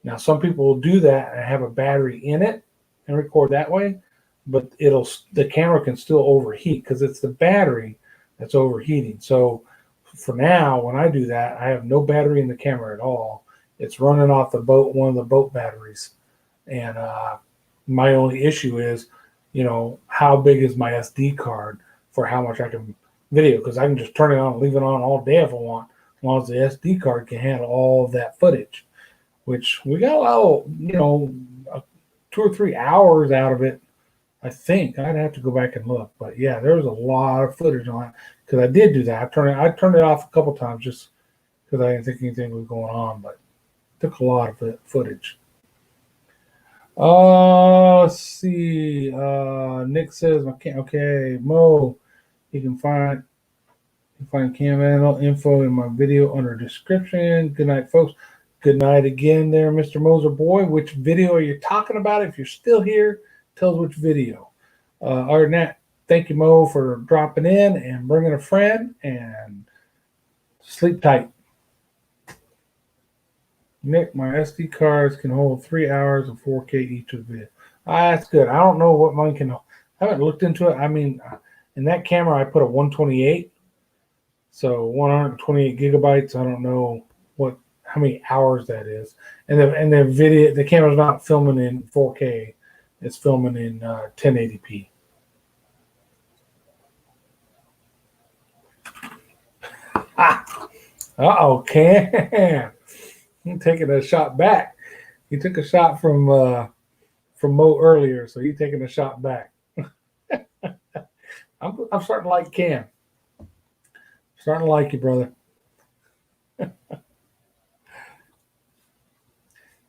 Now, some people will do that and have a battery in it and record that way, but the camera can still overheat because it's the battery that's overheating. So for now, when I do that, I have no battery in the camera at all. It's running off the boat, one of the boat batteries. And my only issue is, how big is my SD card for how much I can video? Because I can just turn it on and leave it on all day if I want, as long as the SD card can handle all of that footage, which we got 2 or 3 hours out of it. I think I'd have to go back and look, but yeah, there was a lot of footage on it because I did do that. I turned it off a couple times just because I didn't think anything was going on, but it took a lot of footage. Let's see. Nick says, okay, Mo, you can find Cam info in my video under description. Good night, folks. Good night again there, Mr. Moser boy. Which video are you talking about? If you're still here, tell us which video. Other than that, thank you, Mo, for dropping in and bringing a friend, and sleep tight. Nick, my SD cards can hold 3 hours of 4K each of the video. That's good. I don't know what mine can hold. I haven't looked into it. I mean, in that camera, I put a 128. So 128 gigabytes. I don't know how many hours that is. And the video, the camera's not filming in 4K. It's filming in 1080p. Cam. You're taking a shot back. You took a shot from Mo earlier, so you're taking a shot back. I'm starting to like Cam. Starting to like you, brother.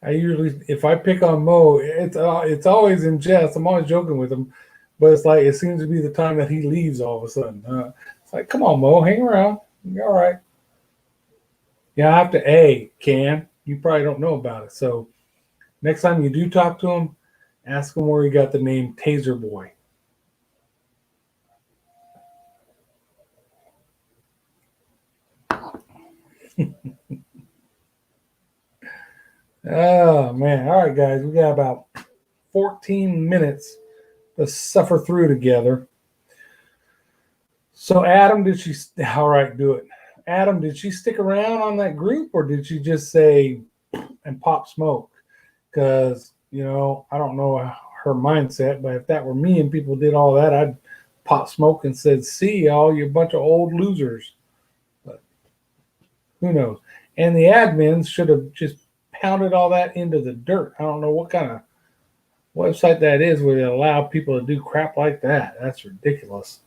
I usually, if I pick on Mo, it's always in jest. I'm always joking with him, but it's like it seems to be the time that he leaves all of a sudden. It's like, come on, Mo, hang around. You're all right. Yeah, I have to. Cam, you probably don't know about it. So next time you do talk to him, ask him where he got the name Taser Boy. Oh man! All right, guys, we got about 14 minutes to suffer through together. So, Adam, all right, do it. Adam, did she stick around on that group, or did she just say and pop smoke? Because I don't know her mindset, but if that were me and people did all that, I'd pop smoke and said, "See y'all, you're a bunch of old losers." But who knows? And the admins should have just pounded all that into the dirt. I don't know what kind of website that is where they allow people to do crap like that. That's ridiculous.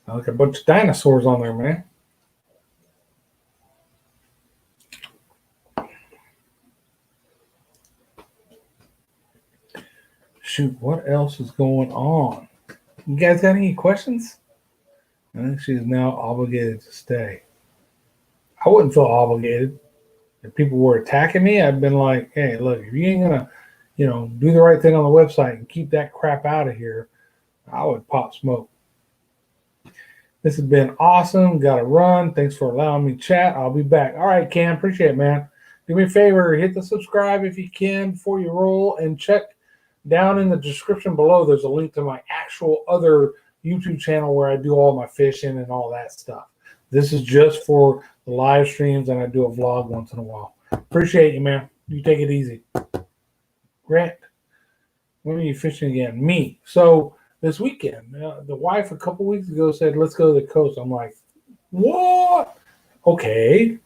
Like a bunch of dinosaurs on there, man. Shoot, what else is going on? You guys got any questions? I think she's now obligated to stay. I wouldn't feel obligated. If people were attacking me, I'd been like, hey, look, if you ain't gonna, do the right thing on the website and keep that crap out of here, I would pop smoke. This has been awesome. Got to run. Thanks for allowing me to chat. I'll be back. All right, Cam. Appreciate it, man. Do me a favor. Hit the subscribe if you can before you roll, and check down in the description below. There's a link to my actual other YouTube channel where I do all my fishing and all that stuff. This is just for the live streams, and I do a vlog once in a while. Appreciate you, man. You take it easy. Grant, when are you fishing again? Me. So this weekend, the wife a couple weeks ago said, let's go to the coast. I'm like, what? Okay.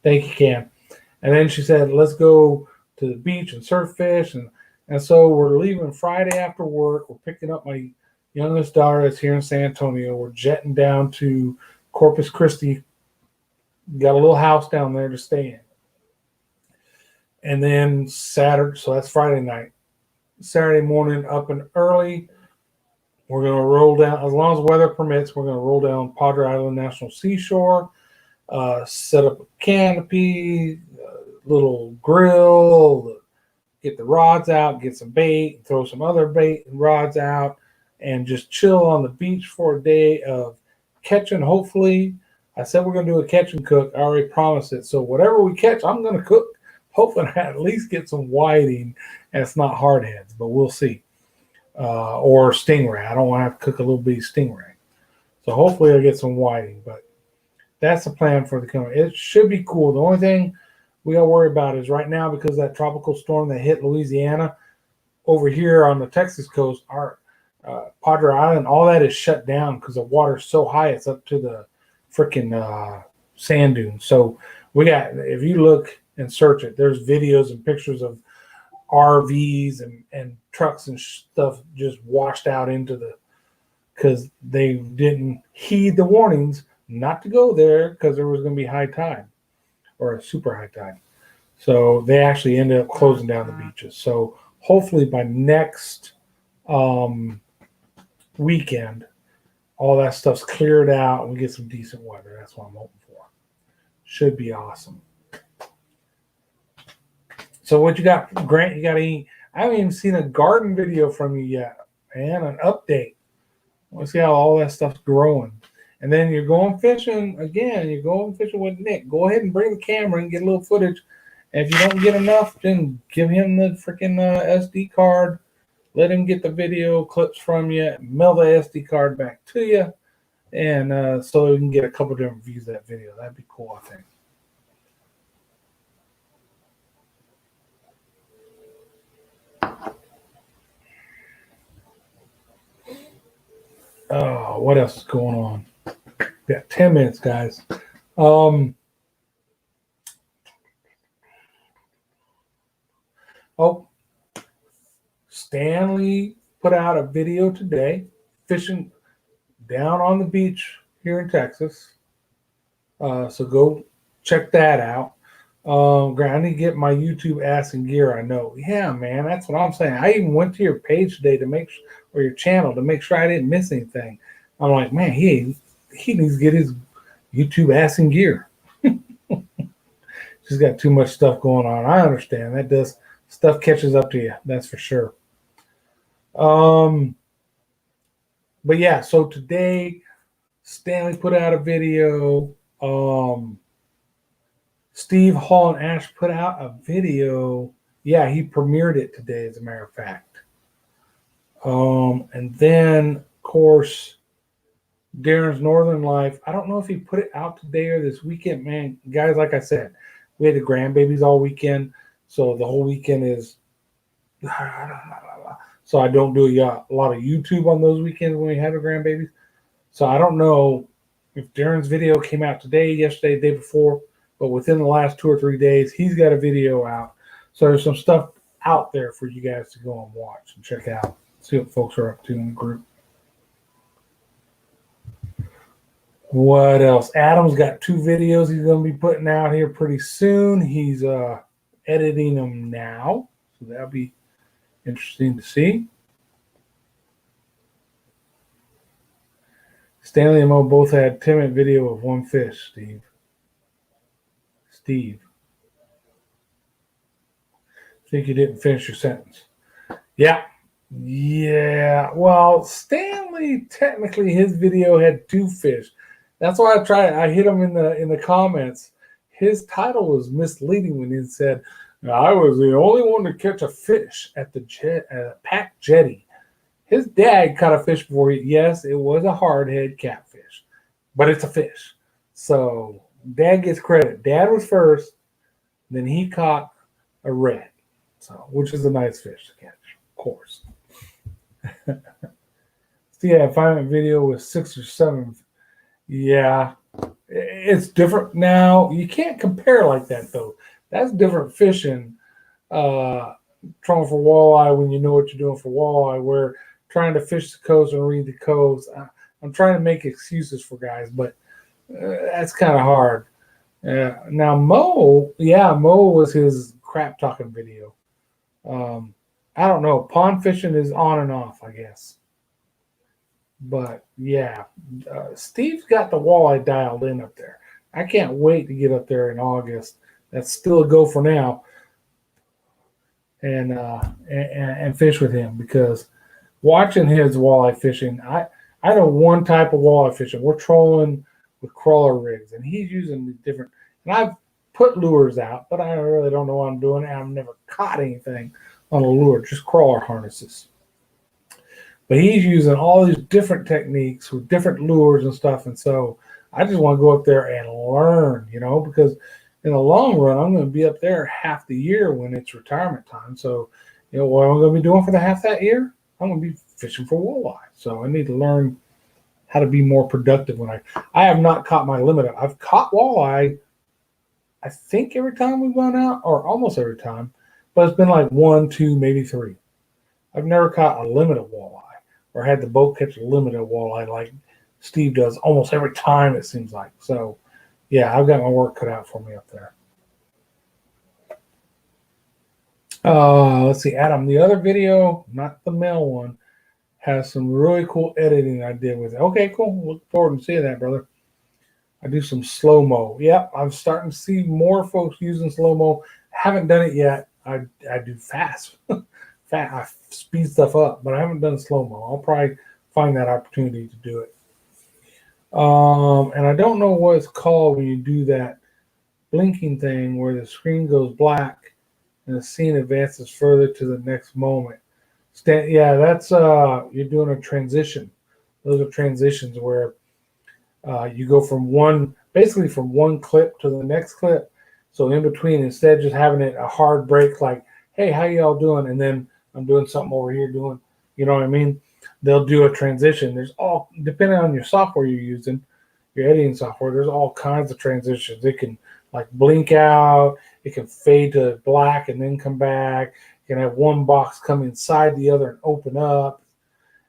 Thank you, Cam. And then she said, let's go to the beach and surf fish. And so we're leaving Friday after work. We're picking up my youngest daughter that's here in San Antonio. We're jetting down to Corpus Christi. Got a little house down there to stay in. And then Saturday, so that's Friday night. Saturday morning, up and early, we're going to roll down, as long as the weather permits, we're going to roll down Padre Island National Seashore, set up a canopy, little grill, get the rods out, get some bait, throw some other bait and rods out, and just chill on the beach for a day of catching. Hopefully, I said we're going to do a catch and cook. I already promised it. So whatever we catch, I'm going to cook. Hoping I at least get some whiting, and it's not hardheads, but we'll see. Or stingray. I don't want to have to cook a little bitty stingray. So hopefully I'll get some whiting, but that's the plan for the coming. It should be cool. The only thing we got to worry about is right now, because of that tropical storm that hit Louisiana, over here on the Texas coast, our Padre Island, all that is shut down because the water's so high, it's up to the freaking sand dunes. So we got, if you look and search it, there's videos and pictures of RVs and trucks and stuff just washed out into the, because they didn't heed the warnings not to go there because there was going to be high tide or a super high tide. So they actually ended up closing down the beaches. So hopefully by next weekend, all that stuff's cleared out and we get some decent weather. That's what I'm hoping for. Should be awesome. So what you got, Grant? You got any? I haven't even seen a garden video from you yet, man. An update. Let's see how all that stuff's growing. And then you're going fishing again. You're going fishing with Nick. Go ahead and bring the camera and get a little footage. And if you don't get enough, then give him the freaking SD card. Let him get the video clips from you. Mail the SD card back to you, and so you can get a couple different views of that video. That'd be cool, I think. Oh, what else is going on? We got 10 minutes, guys. Oh, Stanley put out a video today fishing down on the beach here in Texas. So go check that out. Grant, I need to get my YouTube ass in gear. I know. Yeah, man, that's what I'm saying. I even went to your page today to make sure, or your channel, to make sure I didn't miss anything. I'm like, man, he needs to get his YouTube ass in gear. She's got too much stuff going on. I understand that does stuff catches up to you. That's for sure. But yeah, so today Stanley put out a video. Steve Hall and Ash put out a video. Yeah, he premiered it today, as a matter of fact. And then, of course, Darren's Northern Life. I don't know if he put it out today or this weekend, man. Guys, like I said, we had the grandbabies all weekend, so the whole weekend is. So I don't do a lot of YouTube on those weekends when we have the grandbabies. So I don't know if Darren's video came out today, yesterday, the day before, but within the last 2 or 3 days, he's got a video out. So there's some stuff out there for you guys to go and watch and check out. See what folks are up to in the group. What else? Adam's got 2 videos he's going to be putting out here pretty soon. He's editing them now, so that'll be interesting to see. Stanley and Mo both had 10-minute video of one fish, Steve. I think you didn't finish your sentence. Yeah. Well, Stanley, technically his video had 2 fish. That's why I hit him in the comments. His title was misleading when he said, I was the only one to catch a fish at the Pack Jetty. His dad caught a fish before. Yes, it was a hardhead catfish, but it's a fish. So Dad gets credit. Dad was first, then he caught a red, so which is a nice fish to catch, of course. See, I find a video with 6 or 7. Yeah, it's different now. You can't compare like that though. That's different fishing. Trawling for walleye when you know what you're doing for walleye. Where trying to fish the coast and read the coast. I'm trying to make excuses for guys, but that's kind of hard. Now Mo was his crap talking video. I don't know. Pond fishing is on and off, I guess. But yeah, Steve's got the walleye dialed in up there. I can't wait to get up there in August. That's still a go for now. and fish with him, because watching his walleye fishing, I know one type of walleye fishing. We're trolling with crawler rigs, and he's using the different. And I've put lures out, but I really don't know what I'm doing. I've never caught anything on a lure, just crawler harnesses. But he's using all these different techniques with different lures and stuff, and so I just want to go up there and learn, because in the long run, I'm going to be up there half the year when it's retirement time. So, what am I going to be doing for the half that year? I'm going to be fishing for walleye. So I need to learn how to be more productive when I have not caught my limit. I've caught walleye, I think every time we've gone out, or almost every time, but it's been like one, two, maybe three. I've never caught a limit of walleye or had the boat catch a limit of walleye like Steve does almost every time, it seems like. So, yeah, I've got my work cut out for me up there. Let's see, Adam. The other video, not the male one, has some really cool editing I did with it. Okay, cool. Look forward to seeing that, brother. I do some slow-mo. Yep, I'm starting to see more folks using slow-mo. Haven't done it yet. I do fast. I speed stuff up, but I haven't done slow-mo. I'll probably find that opportunity to do it. And I don't know what it's called when you do that blinking thing where the screen goes black and the scene advances further to the next moment. Yeah, that's you're doing a transition. Those are transitions where you go basically from one clip to the next clip. So in between, instead of just having it a hard break like, hey, how y'all doing? And then I'm doing something over here doing, you know what I mean? They'll do a transition. There's depending on your software you're using, your editing software, there's all kinds of transitions. It can like blink out, it can fade to black and then come back. You can have one box come inside the other and open up.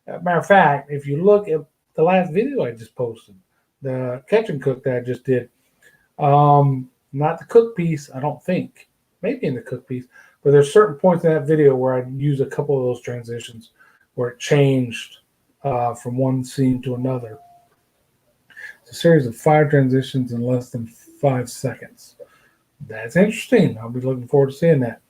Matter of fact, if you look at the last video I just posted, the catch and cook that I just did, not the cook piece, I don't think, maybe in the cook piece, but there's certain points in that video where I use a couple of those transitions where it changed from one scene to another. It's a series of 5 transitions in less than 5 seconds. That's interesting. I'll be looking forward to seeing that.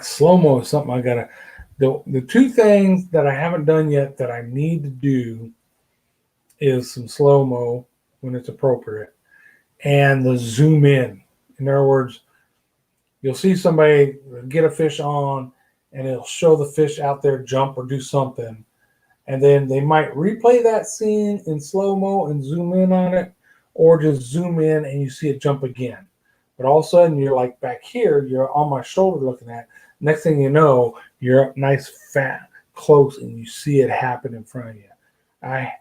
Slow-mo is something I gotta. The two things that I haven't done yet that I need to do is some slow-mo when it's appropriate, and the zoom in. In other words, you'll see somebody get a fish on, and it'll show the fish out there jump or do something, and then they might replay that scene in slow-mo and zoom in on it, or just zoom in and you see it jump again. But all of a sudden, you're like back here, you're on my shoulder looking at it. Next thing you know, you're up nice, fat, close, and you see it happen in front of you. I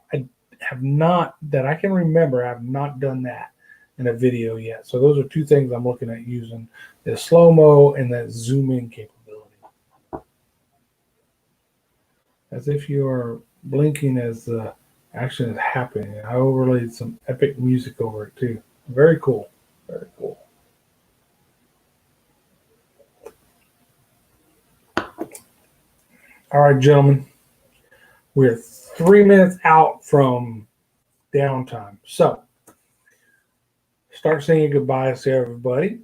have not, that I can remember, I have not done that in a video yet. So those are two things I'm looking at using, the slow-mo and that zoom-in capability. As if you are blinking as the action is happening. I overlaid some epic music over it too. Very cool. Very cool. All right, gentlemen, we're 3 minutes out from downtime. So start saying goodbyes to everybody.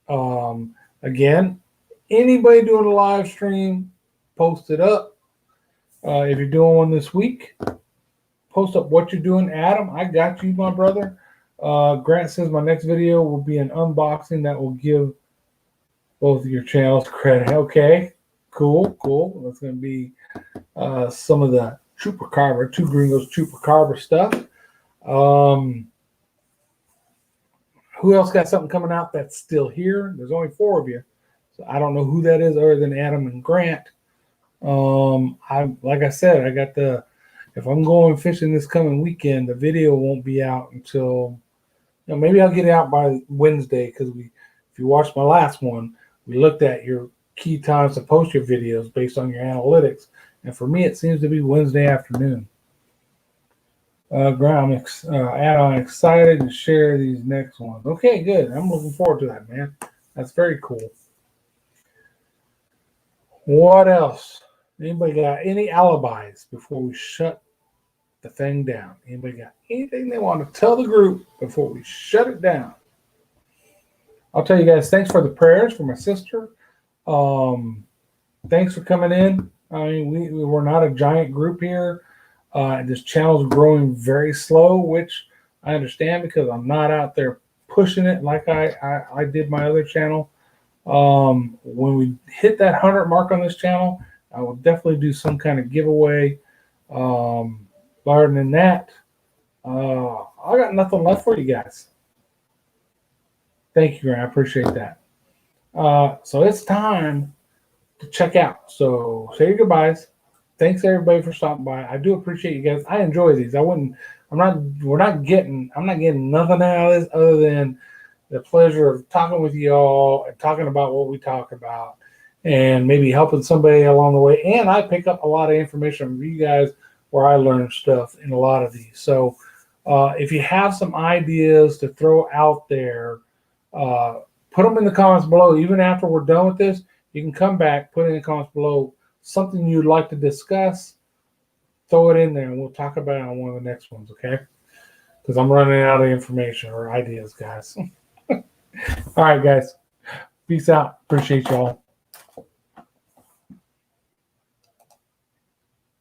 Again, anybody doing a live stream, post it up. If you're doing one this week, post up what you're doing. Adam, I got you, my brother. Grant says my next video will be an unboxing that will give both of your channels credit. Okay, cool. That's going to be some of the Chupacabra, Two Gringos Chupacabra stuff. Who else got something coming out that's still here? There's only 4 of you, so I don't know who that is other than Adam and Grant. Like I said, I got if I'm going fishing this coming weekend, the video won't be out until, maybe I'll get it out by Wednesday, because if you watched my last one, we looked at your key times to post your videos based on your analytics, and for me, it seems to be Wednesday afternoon. Grant, I'm excited to share these next ones. Okay, good. I'm looking forward to that, man. That's very cool. What else? Anybody got any alibis before we shut the thing down. Anybody got anything they want to tell the group before we shut it down? I'll tell you guys, thanks for the prayers for my sister. Thanks for coming in. I mean, we're not a giant group here. This channel's growing very slow, which I understand because I'm not out there pushing it like I did my other channel. When we hit that 100 mark on this channel, I will definitely do some kind of giveaway. Other than that, I got nothing left for you guys. Thank you, Grant. I appreciate that. So it's time to check out. So say your goodbyes. Thanks everybody for stopping by. I do appreciate you guys. I enjoy these. I'm not getting nothing out of this other than the pleasure of talking with you all and talking about what we talk about and maybe helping somebody along the way. And I pick up a lot of information from you guys where I learn stuff in a lot of these. So if you have some ideas to throw out there, put them in the comments below. Even after we're done with this, you can come back, put it in the comments below something you'd like to discuss, throw it in there, and we'll talk about it on one of the next ones, okay? Because I'm running out of information or ideas, guys. All right, guys. Peace out. Appreciate y'all.